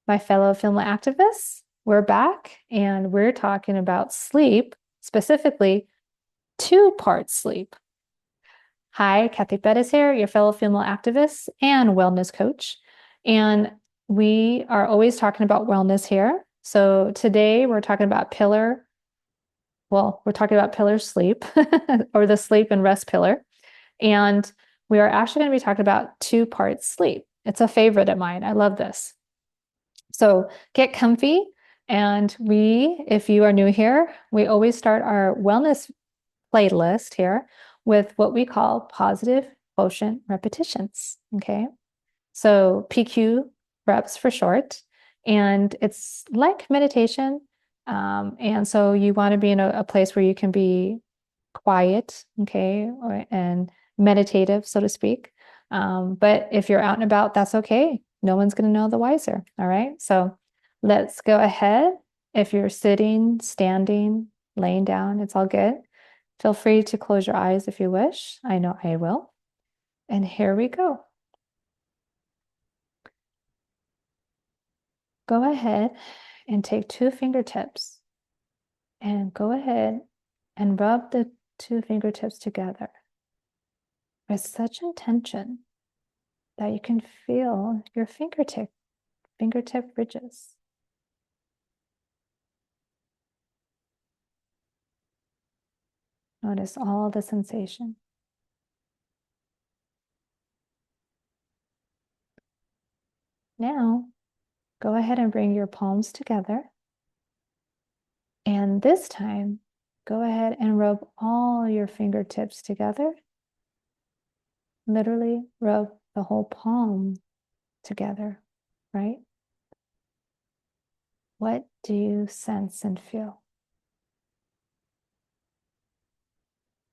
my fellow family activists. We're back and we're talking about sleep, specifically two-part sleep. Hi, Cathy here, your fellow female activist and wellness coach. And we are always talking about wellness here. So today we're talking about pillar sleep or the sleep and rest pillar. And we are actually going to be talking about two-part sleep. It's a favorite of mine. I love this. So get comfy. And if you are new here, we always start our wellness playlist here with what we call positive quotient repetitions. Okay. So PQ reps for short. And it's like meditation. And so you want to be in a place where you can be quiet, okay, and meditative, so to speak. But if you're out and about, that's okay. No one's going to know the wiser. All right. So let's go ahead. If you're sitting, standing, laying down, it's all good. Feel free to close your eyes if you wish. I know I will. And here we go. Go ahead and take two fingertips and go ahead and rub the two fingertips together with such intention that you can feel your fingertip ridges. Notice all the sensation. Now, go ahead and bring your palms together. And this time, go ahead and rub all your fingertips together. Literally rub the whole palm together, right? What do you sense and feel?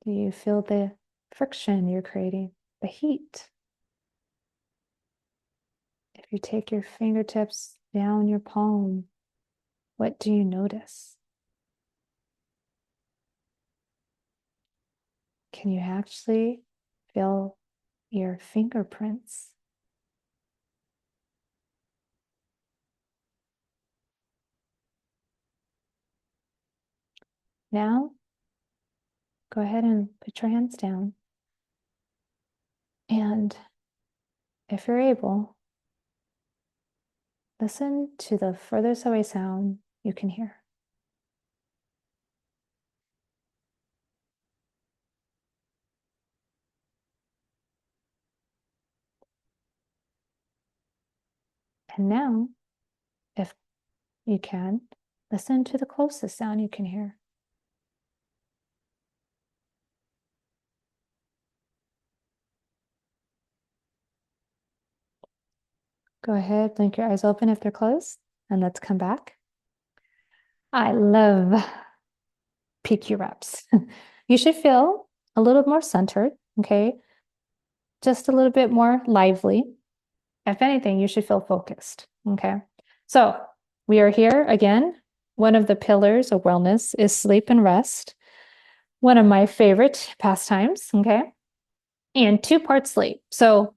Do you feel the friction you're creating, the heat? If you take your fingertips down your palm, what do you notice? Can you actually feel your fingerprints? Now, go ahead and put your hands down. And if you're able, listen to the furthest away sound you can hear. And now, if you can, listen to the closest sound you can hear. Go ahead, blink your eyes open if they're closed, and let's come back. I love PQ reps. You should feel a little more centered, okay? Just a little bit more lively. If anything, you should feel focused, okay? So we are here again. One of the pillars of wellness is sleep and rest. One of my favorite pastimes, okay? And two-part sleep. So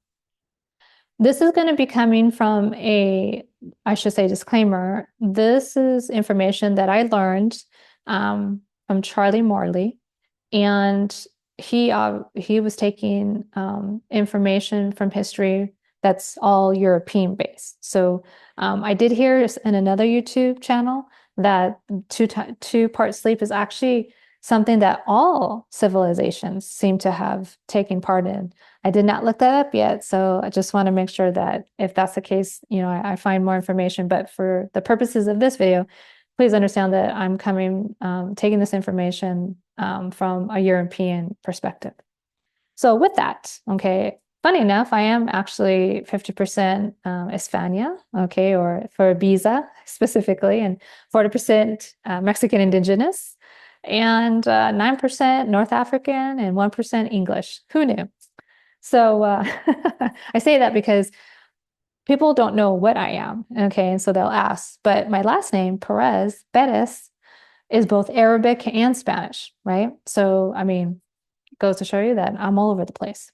this is going to be coming from I should say disclaimer. This is information that I learned from Charlie Morley, and he was taking information from history that's all European based. So I did hear in another YouTube channel that two-part sleep is actually something that all civilizations seem to have taken part in. I did not look that up yet, so I just want to make sure that if that's the case, I find more information. But for the purposes of this video, please understand that I'm taking this information from a European perspective. So with that, okay, funny enough, I am actually 50% Hispania, okay, or for Ibiza specifically, and 40% Mexican indigenous, and 9% North African, and 1% English. Who knew? So I say that because people don't know what I am, okay, and so they'll ask. But my last name, Perez, is both Arabic and Spanish, right? So, I mean, goes to show you that I'm all over the place.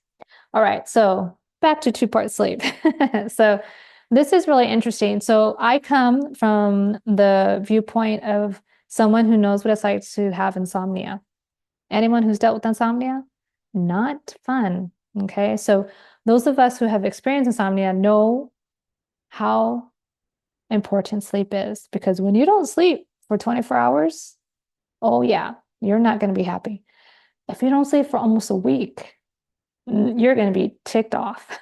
All right, so back to two-part sleep. So This is really interesting. So I come from the viewpoint of someone who knows what it's like to have insomnia. Anyone who's dealt with insomnia, not fun. Okay. So those of us who have experienced insomnia know how important sleep is, because when you don't sleep for 24 hours, oh yeah, you're not going to be happy. If you don't sleep for almost a week, you're going to be ticked off.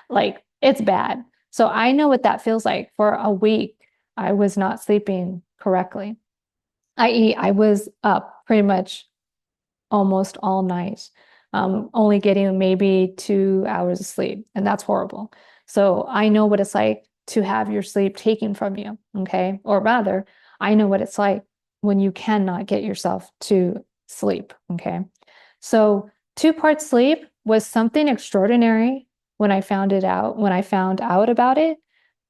Like it's bad. So I know what that feels like. For a week, I was not sleeping correctly, i.e., I was up pretty much almost all night, only getting maybe 2 hours of sleep, and that's horrible. So I know what it's like to have your sleep taken from you, okay? Or rather, I know what it's like when you cannot get yourself to sleep, okay? So 2 part sleep was something extraordinary when I found out about it,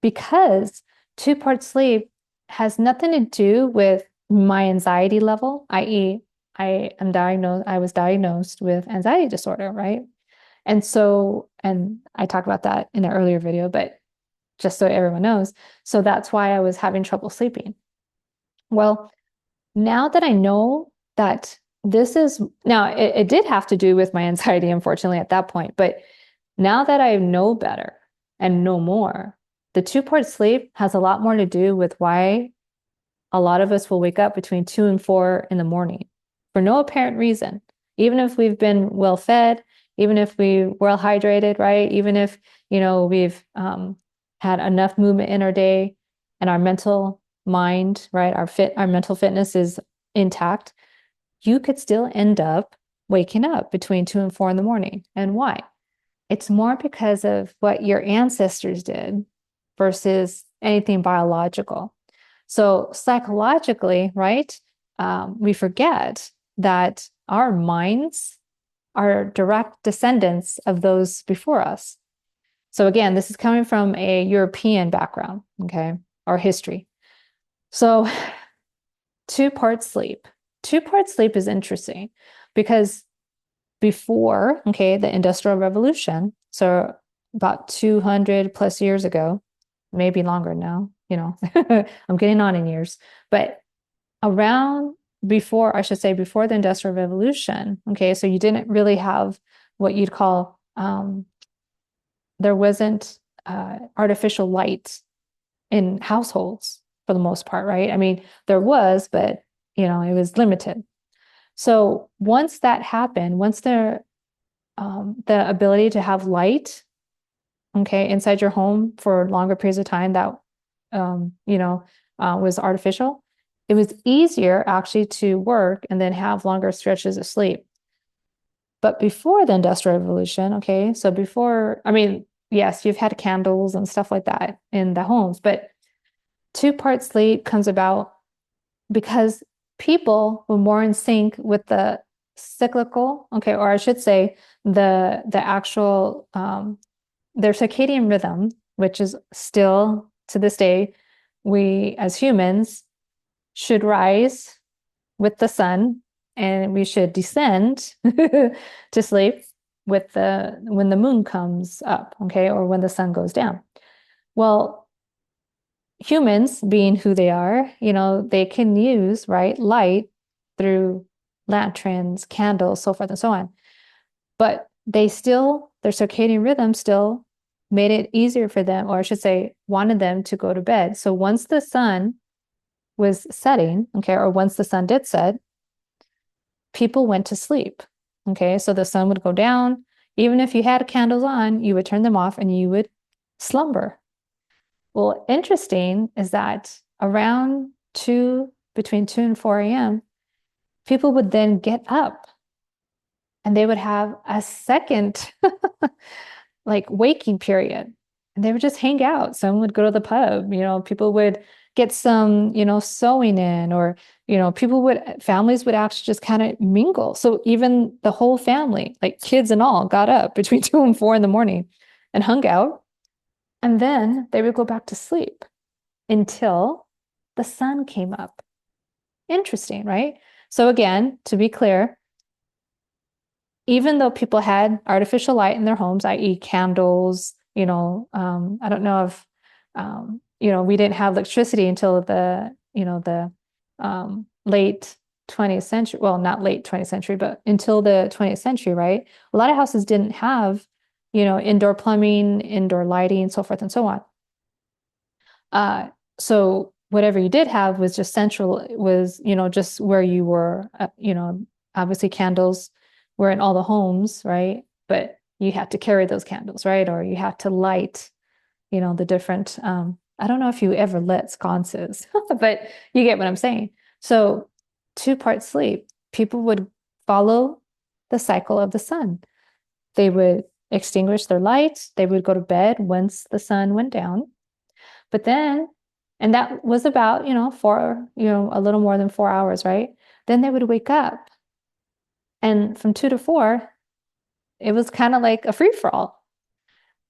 because 2 part sleep has nothing to do with my anxiety level, i.e., I was diagnosed with anxiety disorder, right? And I talked about that in an earlier video, but just so everyone knows, so that's why I was having trouble sleeping. Well, now that I know that it did have to do with my anxiety, unfortunately, at that point, but now that I know better and know more, the 2 part sleep has a lot more to do with why a lot of us will wake up between 2 and 4 in the morning for no apparent reason. Even if we've been well fed, even if we're well hydrated, right? Even if, we've had enough movement in our day and our mental mind, right? Our mental fitness is intact, you could still end up waking up between 2 and 4 in the morning. And why? It's more because of what your ancestors did versus anything biological. So psychologically, right, we forget that our minds are direct descendants of those before us. So again, this is coming from a European background, okay, or history. So 2 part sleep. 2 part sleep is interesting because before, okay, the Industrial Revolution, so about 200 plus years ago, maybe longer now, I'm getting on in years, but around before, I should say, before the Industrial Revolution, okay, so you didn't really have what you'd call, there wasn't artificial light in households for the most part, right? I mean, there was, but, it was limited. So once that happened, once the ability to have light, okay, inside your home for longer periods of time that, was artificial, it was easier actually to work and then have longer stretches of sleep. But before the Industrial Revolution, okay, so before, I mean, yes, you've had candles and stuff like that in the homes, but 2 part sleep comes about because people were more in sync with the cyclical, okay, or I should say the actual their circadian rhythm, which is still to this day, we as humans should rise with the sun and we should descend to sleep when the moon comes up, okay, or when the sun goes down. Well, humans being who they are, they can use, right, light through lanterns, candles, so forth and so on. But their circadian rhythm still made it easier for them, or I should say, wanted them to go to bed. So once the sun was setting, okay, or once the sun did set, people went to sleep. Okay, so the sun would go down. Even if you had candles on, you would turn them off and you would slumber. Well, interesting is that around between 2 and 4 a.m., people would then get up and they would have a second like waking period. And they would just hang out. Some would go to the pub, people would get some, sewing in, or, families would actually just kind of mingle. So even the whole family, like kids and all, got up between 2 and 4 in the morning and hung out. And then they would go back to sleep until the sun came up. Interesting, right? So again, to be clear, even though people had artificial light in their homes, i.e. candles, I don't know if we didn't have electricity until the late 20th century. Well, not late 20th century, but until the 20th century, right? A lot of houses didn't have, indoor plumbing, indoor lighting, so forth and so on. So whatever you did have was just central, was, just where you were, obviously candles were in all the homes, right? But you had to carry those candles, right? Or you had to light, the different, I don't know if you ever lit sconces, but you get what I'm saying. So 2-part sleep, people would follow the cycle of the sun. They would extinguish their light. They would go to bed once the sun went down. But then, and that was about, a little more than 4 hours, right? Then they would wake up. And from 2 to 4, it was kind of like a free for all.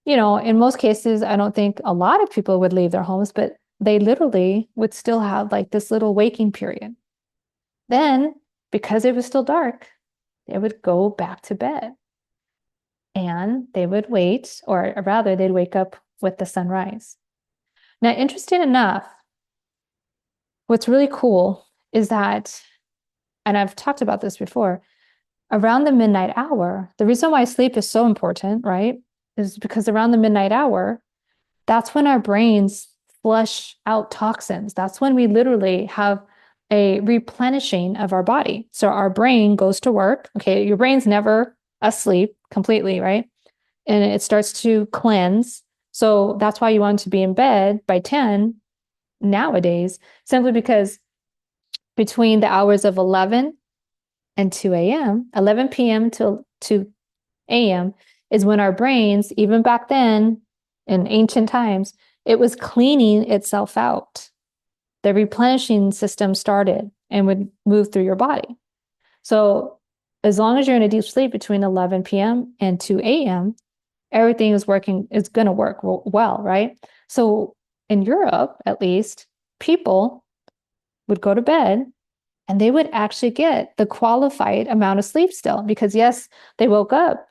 In most cases, I don't think a lot of people would leave their homes, but they literally would still have like this little waking period. Then, because it was still dark, they would go back to bed and they would wait, or rather, they'd wake up with the sunrise. Now, interesting enough, what's really cool is that, and I've talked about this before, around the midnight hour, the reason why sleep is so important, right, is because around the midnight hour, that's when our brains flush out toxins. That's when we literally have a replenishing of our body. So our brain goes to work. Okay, your brain's never asleep completely, right? And it starts to cleanse. So that's why you want to be in bed by 10 nowadays, simply because between the hours of 11 and 2 a.m., 11 p.m. till 2 a.m. is when our brains, even back then in ancient times, it was cleaning itself out. The replenishing system started and would move through your body. So as long as you're in a deep sleep between 11 p.m. and 2 a.m., everything is working, it's going to work well, right? So in Europe, at least, people would go to bed and they would actually get the qualified amount of sleep still, because yes, they woke up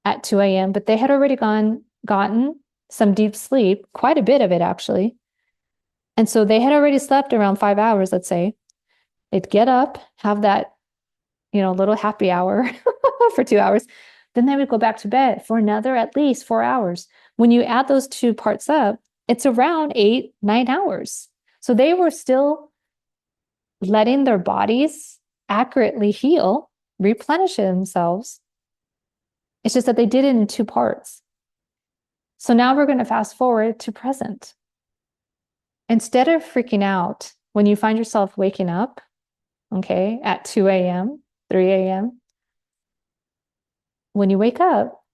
at 2 a.m., but they had already gotten some deep sleep, quite a bit of it actually. And so they had already slept around 5 hours, let's say. They'd get up, have that, little happy hour for 2 hours. Then they would go back to bed for another at least 4 hours. When you add those 2 parts up, it's around 8, 9 hours. So they were still letting their bodies accurately heal, replenish themselves. It's just that they did it in 2 parts. So now we're going to fast forward to present. Instead of freaking out when you find yourself waking up, okay, at 2 a.m., 3 a.m., when you wake up,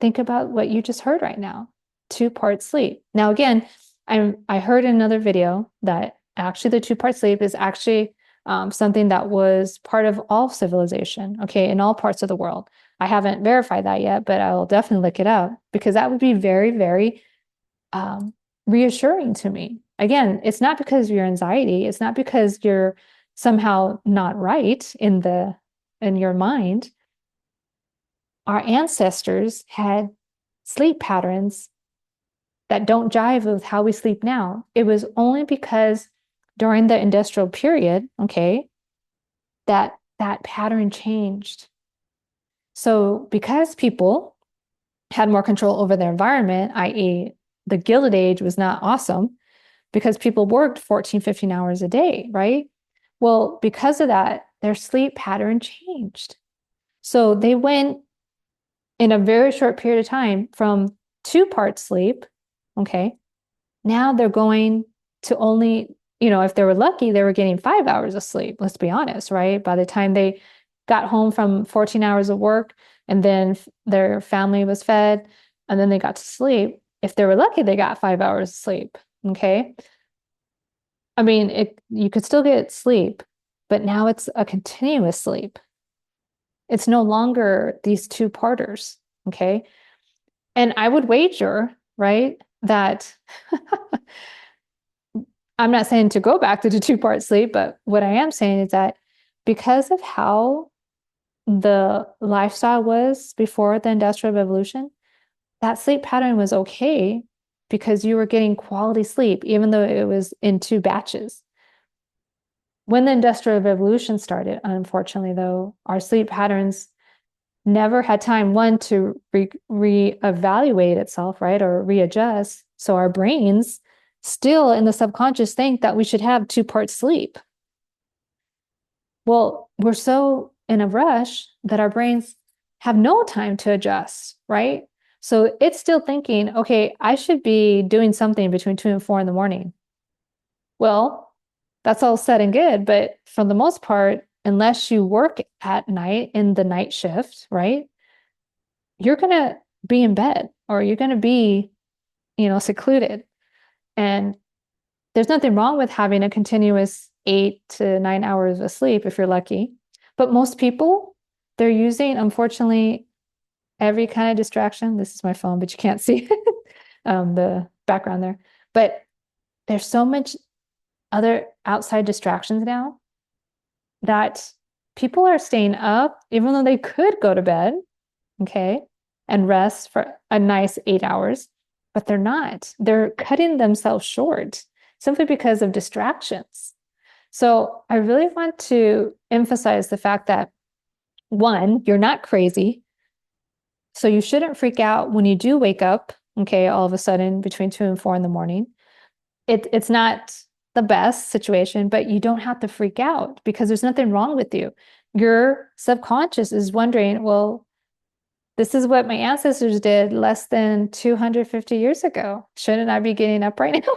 think about what you just heard right now, 2-part sleep. Now, again, I heard in another video that actually the 2-part sleep is actually something that was part of all civilization, okay, in all parts of the world. I haven't verified that yet, but I will definitely look it up, because that would be very, very reassuring to me. Again, it's not because of your anxiety. It's not because you're somehow not right in your mind. Our ancestors had sleep patterns that don't jive with how we sleep now. It was only because during the industrial period, okay, that pattern changed. So because people had more control over their environment, i.e., the Gilded Age was not awesome because people worked 14, 15 hours a day, right? Well, because of that, their sleep pattern changed. So they went in a very short period of time from 2-part sleep, okay, now they're going to only, if they were lucky, they were getting 5 hours of sleep, let's be honest, right? By the time they got home from 14 hours of work and then their family was fed and then they got to sleep, if they were lucky, they got 5 hours of sleep, okay? I mean, you could still get sleep, but now it's a continuous sleep. It's no longer these 2-parters, okay? And I would wager, right, that I'm not saying to go back to the 2-part sleep, but what I am saying is that because of how the lifestyle was before the Industrial Revolution, that sleep pattern was okay because you were getting quality sleep, even though it was in 2 batches. When the Industrial Revolution started, unfortunately, though, our sleep patterns never had time, one, to reevaluate itself, right, or readjust. So our brains still in the subconscious think that we should have 2 parts sleep. Well, we're so in a rush that our brains have no time to adjust, right? So it's still thinking, okay, I should be doing something between 2 and 4 in the morning. Well, that's all said and good, but for the most part, unless you work at night in the night shift, right, you're going to be in bed or you're going to be, secluded. And there's nothing wrong with having a continuous 8 to 9 hours of sleep if you're lucky. But most people, they're using, unfortunately, every kind of distraction. This is my phone, but you can't see the background there. But there's so much other outside distractions now that people are staying up, even though they could go to bed, okay, and rest for a nice 8 hours, but they're not. They're cutting themselves short simply because of distractions. So I really want to emphasize the fact that, one, you're not crazy. So you shouldn't freak out when you do wake up, okay, all of a sudden between 2 and 4 in the morning. It's not the best situation, but you don't have to freak out because there's nothing wrong with you. Your subconscious is wondering, well, this is what my ancestors did less than 250 years ago. Shouldn't I be getting up right now?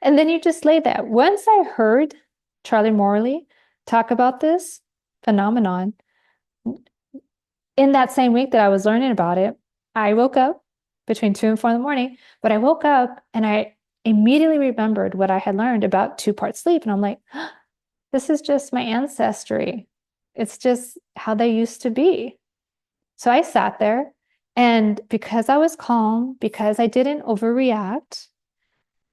And then you just lay that. Once I heard Charlie Morley talk about this phenomenon, in that same week that I was learning about it, I woke up between 2 and 4 in the morning, but I woke up and I immediately remembered what I had learned about 2 part sleep. And I'm like, this is just my ancestry. It's just how they used to be. So I sat there, and because I was calm, because I didn't overreact,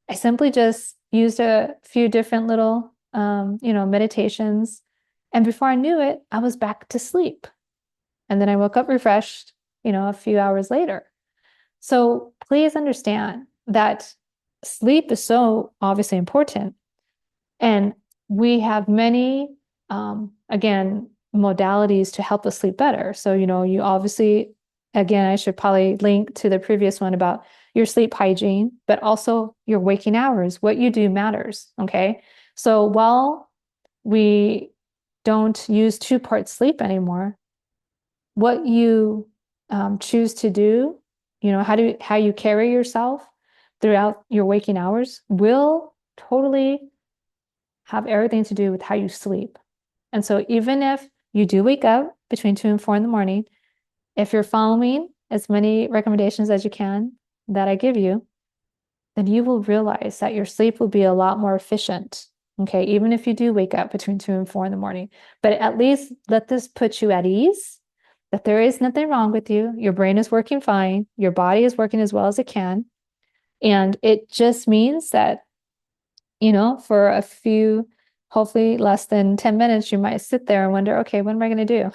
I simply just used a few different little, meditations. And before I knew it, I was back to sleep. And then I woke up refreshed, a few hours later. So please understand that sleep is so obviously important. And we have many, again, modalities to help us sleep better. So, you obviously, again, I should probably link to the previous one about your sleep hygiene, but also your waking hours. What you do matters. Okay. So while we don't use 2 part sleep anymore, what you choose to do, how you carry yourself throughout your waking hours will totally have everything to do with how you sleep. And so even if you do wake up between 2 and 4 in the morning, if you're following as many recommendations as you can that I give you, then you will realize that your sleep will be a lot more efficient. Okay, even if you do wake up between 2 and 4 in the morning, but at least let this put you at ease that there is nothing wrong with you. Your brain is working fine. Your body is working as well as it can. And it just means that, for a few, hopefully less than 10 minutes, you might sit there and wonder, okay, what am I going to do?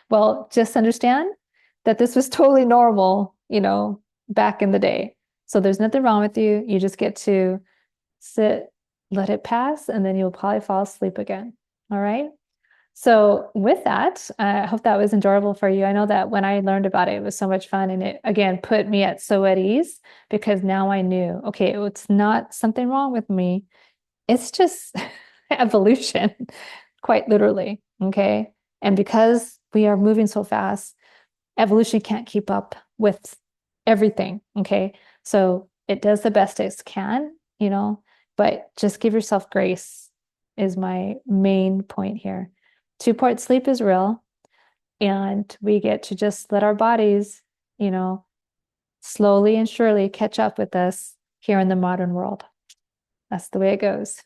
Well, just understand that this was totally normal, back in the day. So there's nothing wrong with you. You just get to sit, let it pass, and then you'll probably fall asleep again. All right. So with that, I hope that was enjoyable for you. I know that when I learned about it, it was so much fun. And it, again, put me so at ease because now I knew, okay, it's not something wrong with me. It's just evolution, quite literally. Okay. And because we are moving so fast, evolution can't keep up with everything. Okay. So it does the best it can, but just give yourself grace is my main point here. 2 part sleep is real, and we get to just let our bodies, slowly and surely catch up with us here in the modern world. That's the way it goes.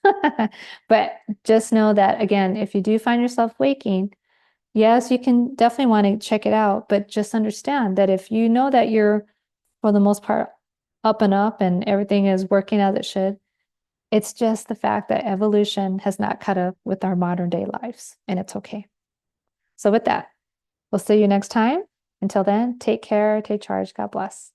But just know that, again, if you do find yourself waking, yes, you can definitely want to check it out, but just understand that if you know that you're, for the most part, up and everything is working as it should, it's just the fact that evolution has not caught up with our modern day lives, and it's okay. So with that, we'll see you next time. Until then, take care, take charge. God bless.